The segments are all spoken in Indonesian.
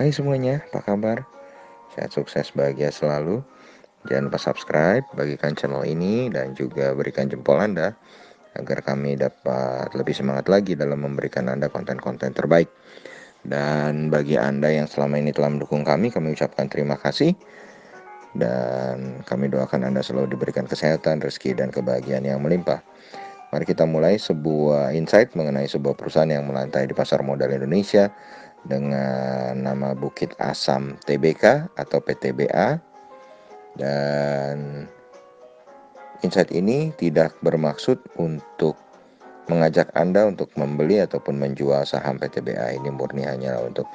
Hai semuanya, apa kabar? Sehat, sukses, bahagia selalu. Jangan lupa subscribe, bagikan channel ini, dan juga berikan jempol Anda agar kami dapat lebih semangat lagi dalam memberikan Anda konten-konten terbaik. Dan bagi Anda yang selama ini telah mendukung kami ucapkan terima kasih. Dan kami doakan Anda selalu diberikan kesehatan, rezeki, dan kebahagiaan yang melimpah. Mari kita mulai sebuah insight mengenai sebuah perusahaan yang melantai di pasar modal Indonesia dengan nama Bukit Asam Tbk atau PTBA. Dan insight ini tidak bermaksud untuk mengajak Anda untuk membeli ataupun menjual saham PTBA. Ini murni hanya untuk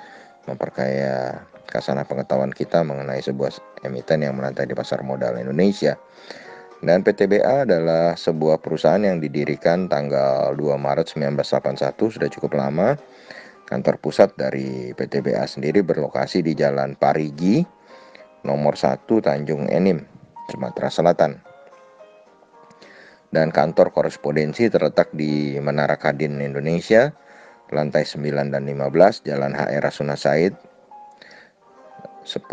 memperkaya khazanah pengetahuan kita mengenai sebuah emiten yang melantai di pasar modal Indonesia. Dan PTBA adalah sebuah perusahaan yang didirikan tanggal 2 Maret 1981, sudah cukup lama. Kantor pusat dari PTBA sendiri berlokasi di Jalan Parigi, nomor 1 Tanjung Enim, Sumatera Selatan. Dan kantor korespondensi terletak di Menara Kadin, Indonesia, lantai 9 dan 15, Jalan HR Rasuna Said 10,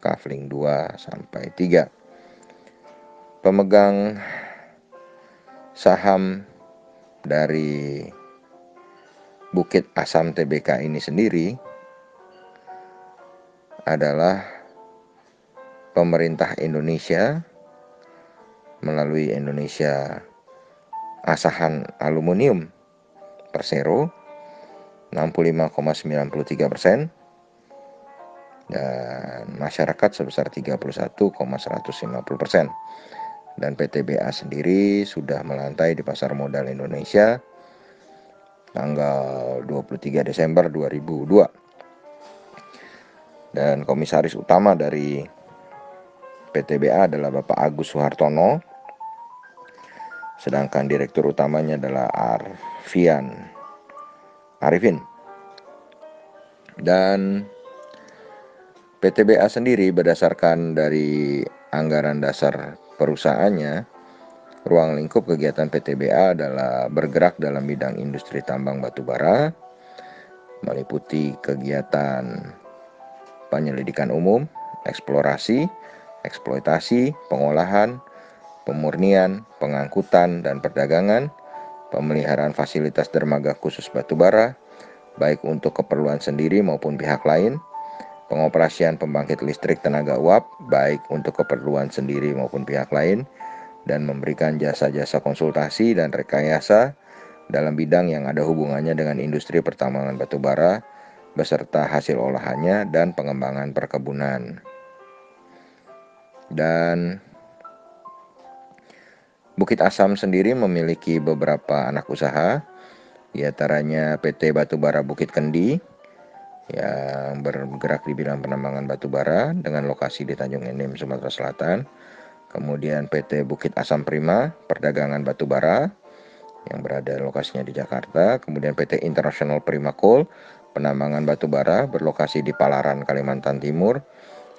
Kafling 2 sampai 3. Pemegang saham dari Bukit Asam Tbk ini sendiri adalah pemerintah Indonesia melalui Indonesia Asahan Aluminium Persero 65,93% dan masyarakat sebesar 31,150%. Dan PTBA sendiri sudah melantai di pasar modal Indonesia tanggal 23 Desember 2002. Dan komisaris utama dari PTBA adalah Bapak Agus Suhartono, sedangkan direktur utamanya adalah Arifin. Dan PTBA sendiri berdasarkan dari anggaran dasar perusahaannya, ruang lingkup kegiatan PTBA adalah bergerak dalam bidang industri tambang batubara, meliputi kegiatan penyelidikan umum, eksplorasi, eksploitasi, pengolahan, pemurnian, pengangkutan dan perdagangan, pemeliharaan fasilitas dermaga khusus batubara, baik untuk keperluan sendiri maupun pihak lain, pengoperasian pembangkit listrik tenaga uap, baik untuk keperluan sendiri maupun pihak lain, dan memberikan jasa-jasa konsultasi dan rekayasa dalam bidang yang ada hubungannya dengan industri pertambangan batubara, beserta hasil olahannya dan pengembangan perkebunan. Dan Bukit Asam sendiri memiliki beberapa anak usaha, di antaranya PT Batubara Bukit Kendi yang bergerak di bidang penambangan batubara dengan lokasi di Tanjung Enim, Sumatera Selatan. Kemudian PT Bukit Asam Prima, perdagangan batubara yang berada lokasinya di Jakarta. Kemudian PT International Prima Coal, penambangan batubara berlokasi di Palaran, Kalimantan Timur.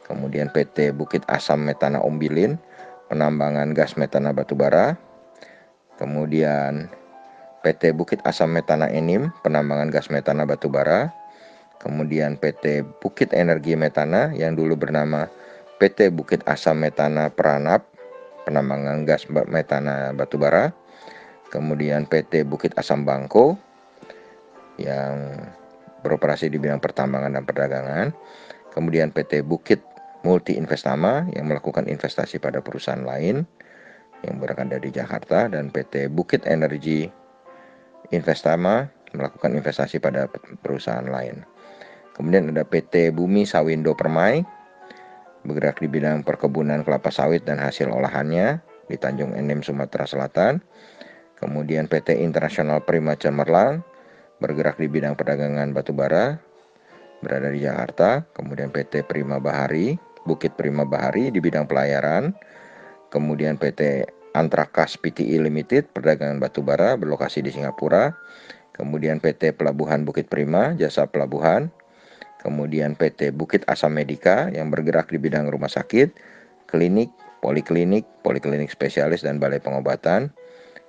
Kemudian PT Bukit Asam Metana Ombilin, penambangan gas metana batubara. Kemudian PT Bukit Asam Metana Enim, penambangan gas metana batubara. Kemudian PT Bukit Energi Metana yang dulu bernama PT Bukit Asam Metana Pranap, penambangan gas metana batubara. Kemudian PT Bukit Asam Bangko yang beroperasi di bidang pertambangan dan perdagangan. Kemudian PT Bukit Multi Investama yang melakukan investasi pada perusahaan lain yang berada di Jakarta, dan PT Bukit Energi Investama melakukan investasi pada perusahaan lain. Kemudian ada PT Bumi Sawindo Permai, bergerak di bidang perkebunan kelapa sawit dan hasil olahannya di Tanjung Enim, Sumatera Selatan. Kemudian PT International Prima Cemerlang, bergerak di bidang perdagangan batubara, berada di Jakarta. Kemudian PT Prima Bahari, Bukit Prima Bahari di bidang pelayaran. Kemudian PT Antrakas Pti Limited, perdagangan batubara, berlokasi di Singapura. Kemudian PT Pelabuhan Bukit Prima, jasa pelabuhan. Kemudian PT Bukit Asam Medika yang bergerak di bidang rumah sakit, klinik, poliklinik spesialis dan balai pengobatan.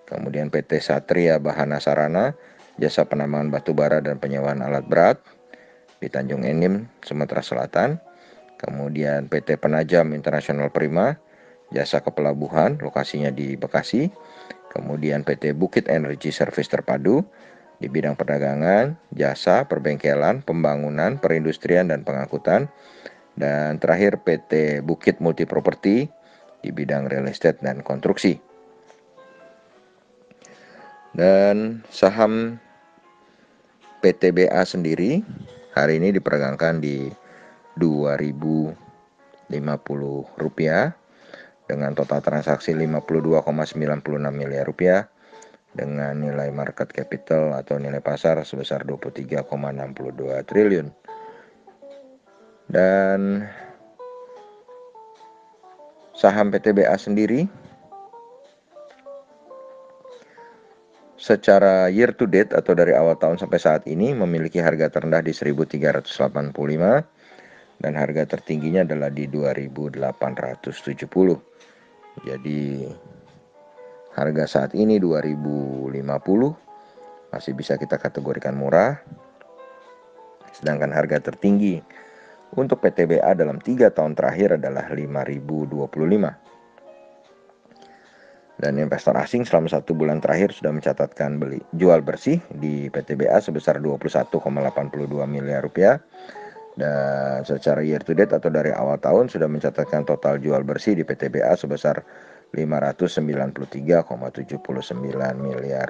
Kemudian PT Satria Bahana Sarana, jasa penambangan batubara dan penyewaan alat berat. di Tanjung Enim, Sumatera Selatan. Kemudian PT Penajam International Prima, jasa kepelabuhan, lokasinya di Bekasi. Kemudian PT Bukit Energy Service Terpadu, di bidang perdagangan, jasa, perbengkelan, pembangunan, perindustrian, dan pengangkutan. Dan terakhir PT Bukit Multi Property, di bidang real estate dan konstruksi. Dan saham PTBA sendiri hari ini diperdagangkan di Rp2.050 dengan total transaksi Rp52,96 miliar dengan nilai market capital atau nilai pasar sebesar Rp23,62 triliun. Dan saham PTBA sendiri secara year to date atau dari awal tahun sampai saat ini memiliki harga terendah di 1.385 dan harga tertingginya adalah di 2.870. Jadi harga saat ini 2.050 masih bisa kita kategorikan murah. Sedangkan harga tertinggi untuk PTBA dalam 3 tahun terakhir adalah 5.025. Dan investor asing selama 1 bulan terakhir sudah mencatatkan jual bersih di PTBA sebesar Rp21,82 miliar. Dan secara year to date atau dari awal tahun sudah mencatatkan total jual bersih di PTBA sebesar Rp593,79 miliar.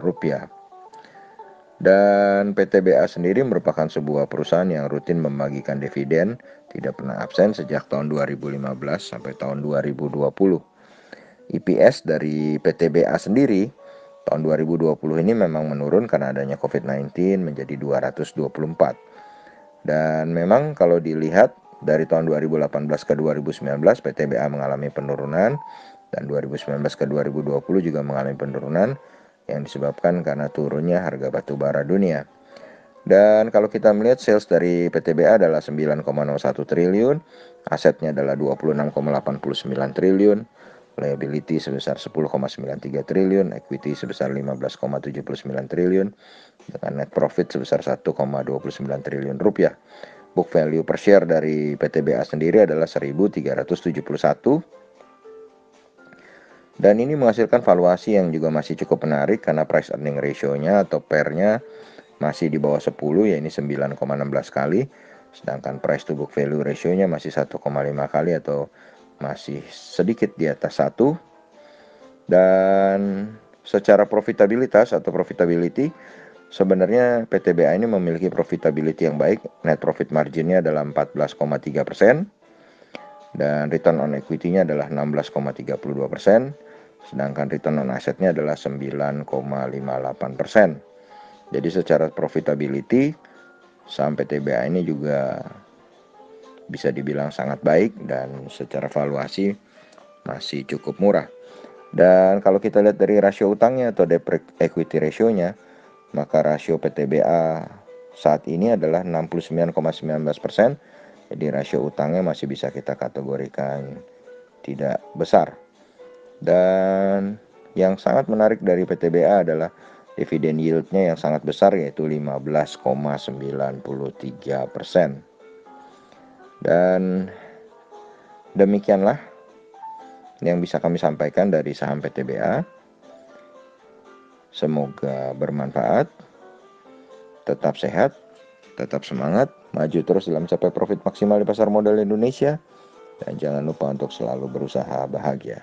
Dan PTBA sendiri merupakan sebuah perusahaan yang rutin membagikan dividen, tidak pernah absen sejak tahun 2015 sampai tahun 2020. EPS dari PTBA sendiri tahun 2020 ini memang menurun karena adanya COVID-19 menjadi 224. Dan memang kalau dilihat dari tahun 2018 ke 2019 PTBA mengalami penurunan dan 2019 ke 2020 juga mengalami penurunan yang disebabkan karena turunnya harga batu bara dunia. Dan kalau kita melihat sales dari PTBA adalah 9,01 triliun, asetnya adalah 26,89 triliun, liability sebesar 10,93 triliun, equity sebesar 15,79 triliun, dengan net profit sebesar 1,29 triliun rupiah. Book value per share dari PTBA sendiri adalah 1.371. Dan ini menghasilkan valuasi yang juga masih cukup menarik karena price earning ratio-nya atau PER-nya masih di bawah 10, yaitu 9,16 kali. Sedangkan price to book value ratio-nya masih 1,5 kali atau masih sedikit di atas 1. Dan secara profitabilitas atau profitability, sebenarnya PTBA ini memiliki profitability yang baik. Net profit margin-nya adalah 14,3%. Dan return on equity-nya adalah 16,32%. Sedangkan return on asset-nya adalah 9,58%. Jadi secara profitability saham PTBA ini juga bisa dibilang sangat baik dan secara valuasi masih cukup murah. Dan kalau kita lihat dari rasio utangnya atau debt equity ratio-nya, maka rasio PTBA saat ini adalah 69,19%. Jadi rasio utangnya masih bisa kita kategorikan tidak besar. Dan yang sangat menarik dari PTBA adalah dividen yield-nya yang sangat besar, yaitu 15,93%. Dan demikianlah yang bisa kami sampaikan dari saham PTBA. Semoga bermanfaat, tetap sehat, tetap semangat, maju terus dalam capai profit maksimal di pasar modal Indonesia, dan jangan lupa untuk selalu berusaha bahagia.